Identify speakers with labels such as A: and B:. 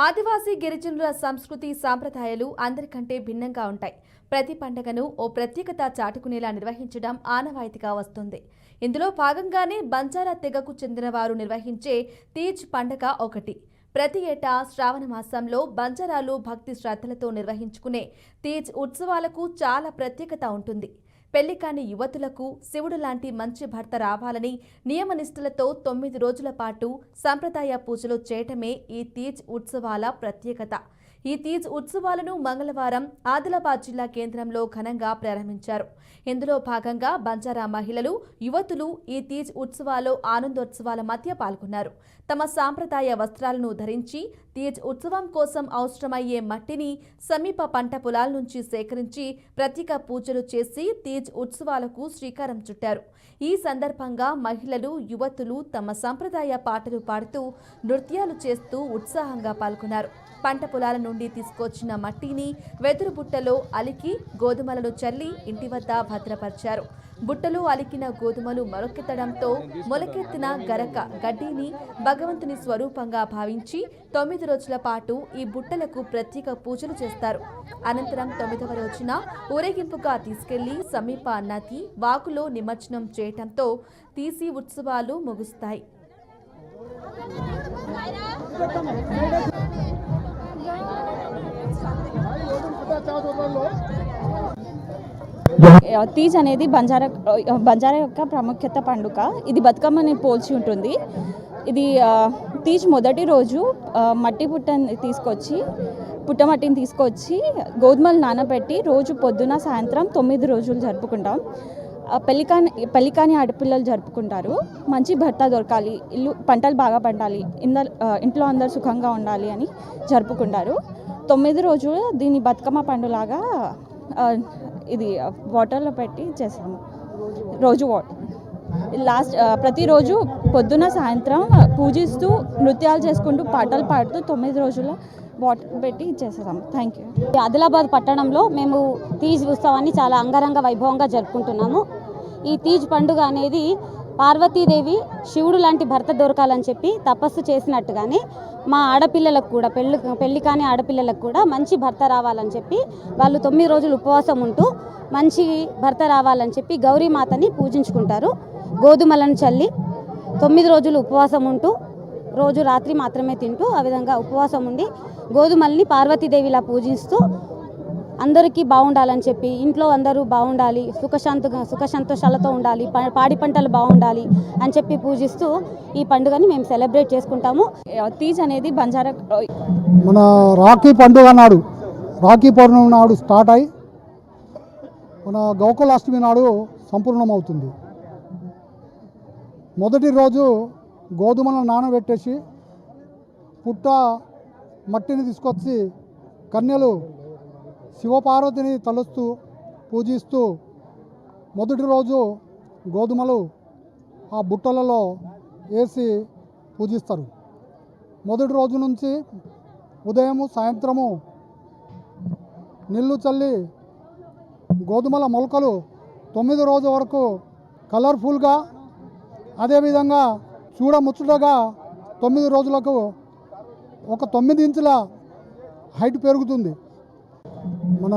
A: ఆదివాసీ గిరిజనుల సంస్కృతి సాంప్రదాయాలు అందరికంటే భిన్నంగా ఉంటాయి. ప్రతి పండుగను ఓ ప్రత్యేకత చాటుకునేలా నిర్వహించడం ఆనవాయితీగా వస్తుంది. ఇందులో భాగంగానే బంజారా తెగకు చెందిన వారు నిర్వహించే తీజ్ పండుగ ఒకటి. ప్రతి ఏటా శ్రావణ మాసంలో బంజారాలు భక్తి శ్రద్ధలతో నిర్వహించుకునే తీజ్ ఉత్సవాలకు చాలా ప్రత్యేకత ఉంటుంది. పెళ్లికాని యువతులకు శివుడు లాంటి మంచి భర్త రావాలని నియమనిష్టలతో 9 రోజుల పాటు సంప్రదాయ పూజలు చేయటమే ఈ తీజ్ ఉత్సవాల ప్రత్యేకత. ఈ తీజ్ ఉత్సవాలను మంగళవారం ఆదిలాబాద్ జిల్లా కేంద్రంలో ఘనంగా ప్రారంభించారు. ఇందులో భాగంగా బంజారా మహిళలు, యువతులు ఈ తీజ్ ఉత్సవాల్లో ఆనందోత్సవాల మధ్య పాల్గొన్నారు. తమ సాంప్రదాయ వస్త్రాలను ధరించి తీజ్ ఉత్సవం కోసం అవసరమయ్యే మట్టిని సమీప పంట పొలాల నుంచి సేకరించి ప్రత్యేక పూజలు చేసి తీజ్ ఉత్సవాలకు శ్రీకారం చుట్టారు. ఈ సందర్భంగా మహిళలు, యువతులు తమ సంప్రదాయ పాటలు పాడుతూ నృత్యాలు చేస్తూ ఉత్సాహంగా పాల్గొన్నారు. పంట పొలాల నుండి తీసుకొచ్చిన మట్టిని వెదురు బుట్టలో అలికి గోధుమలను చల్లి ఇంటి వద్ద భద్రపరిచారు. బుట్టలో అలికిన గోధుమలు మొలకెత్తడంతో మొలకెత్తిన గరక గడ్డిని భగవంతుని స్వరూపంగా భావించి 9 రోజుల పాటు ఈ బుట్టలకు ప్రత్యేక పూజలు చేస్తారు. అనంతరం 9వ రోజున ఊరేగింపుగా తీసుకెళ్లి సమీప నది, వాగులో నిమజ్జనం చేయటంతో తీసి ఉత్సవాలు ముగుస్తాయి.
B: తీజ్ అనేది బంజారా యొక్క ప్రాముఖ్యత పండుగ. ఇది బతుకమ్మని పోల్చి ఉంటుంది. ఇది తీజ్ మొదటి రోజు పుట్టమట్టిని తీసుకొచ్చి గోధుమలు నానబెట్టి రోజు పొద్దున సాయంత్రం 9 రోజులు జరుపుకుంటాం. పెళ్లికాని ఆడపిల్లలు జరుపుకుంటారు. మంచి భర్త దొరకాలి, పంటలు బాగా పండాలి, ఇంట్లో అందరు సుఖంగా ఉండాలి అని జరుపుకుంటారు. 9 రోజులు దీన్ని బతుకమ్మ పండులాగా ఇది వాటర్లో పెట్టి చేస్తాము. రోజు ప్రతిరోజు పొద్దున సాయంత్రం పూజిస్తూ నృత్యాలు చేసుకుంటూ పాటలు పాడుతూ 9 రోజుల వాటర్ పెట్టి చేస్తాము. Thank you.
C: ఆదిలాబాద్ పట్టణంలో మేము తీజ్ ఉత్సవాన్ని చాలా అంగరంగ వైభవంగా జరుపుకుంటున్నాము. ఈ తీజ్ పండుగ అనేది పార్వతీదేవి శివుడు లాంటి భర్త దొరకాలని చెప్పి తపస్సు చేసినట్టుగానే మా ఆడపిల్లలకు కూడా పెళ్లి కాని ఆడపిల్లలకు కూడా మంచి భర్త రావాలని చెప్పి వాళ్ళు 9 రోజులు ఉపవాసం ఉంటూ మంచి భర్త రావాలని చెప్పి గౌరీమాతని పూజించుకుంటారు. గోధుమలను చల్లి 9 రోజులు ఉపవాసం ఉంటూ రోజు రాత్రి మాత్రమే తింటూ ఆ విధంగా ఉపవాసం ఉండి గోధుమల్ని పార్వతీదేవిలా పూజిస్తూ అందరికీ బాగుండాలని చెప్పి, ఇంట్లో అందరూ బాగుండాలి, సుఖ సంతోషాలతో ఉండాలి, పాడి పంటలు బాగుండాలి అని చెప్పి పూజిస్తూ ఈ పండుగని మేము సెలబ్రేట్ చేసుకుంటాము.
B: తీజ్ అనేది బంజారా
D: మన రాఖీ పండుగ నాడు, రాఖీ పౌర్ణమి నాడు స్టార్ట్ అయ్యి మన గోకులాష్టమి నాడు సంపూర్ణమవుతుంది. మొదటి రోజు గోధుమలను నానబెట్టేసి పుట్ట మట్టిని తీసుకొచ్చి కన్యలు శివపార్వతిని తలుస్తూ పూజిస్తూ మొదటి రోజు గోధుమలు ఆ బుట్టలలో వేసి పూజిస్తారు. మొదటి రోజు నుంచి ఉదయము సాయంత్రము నీళ్లు చల్లి గోధుమల మొలకలు 9 రోజుల వరకు కలర్ఫుల్గా, అదేవిధంగా చూడముచ్చటగా 9 రోజులకు ఒక 9 ఇంచుల హైట్ పెరుగుతుంది. మన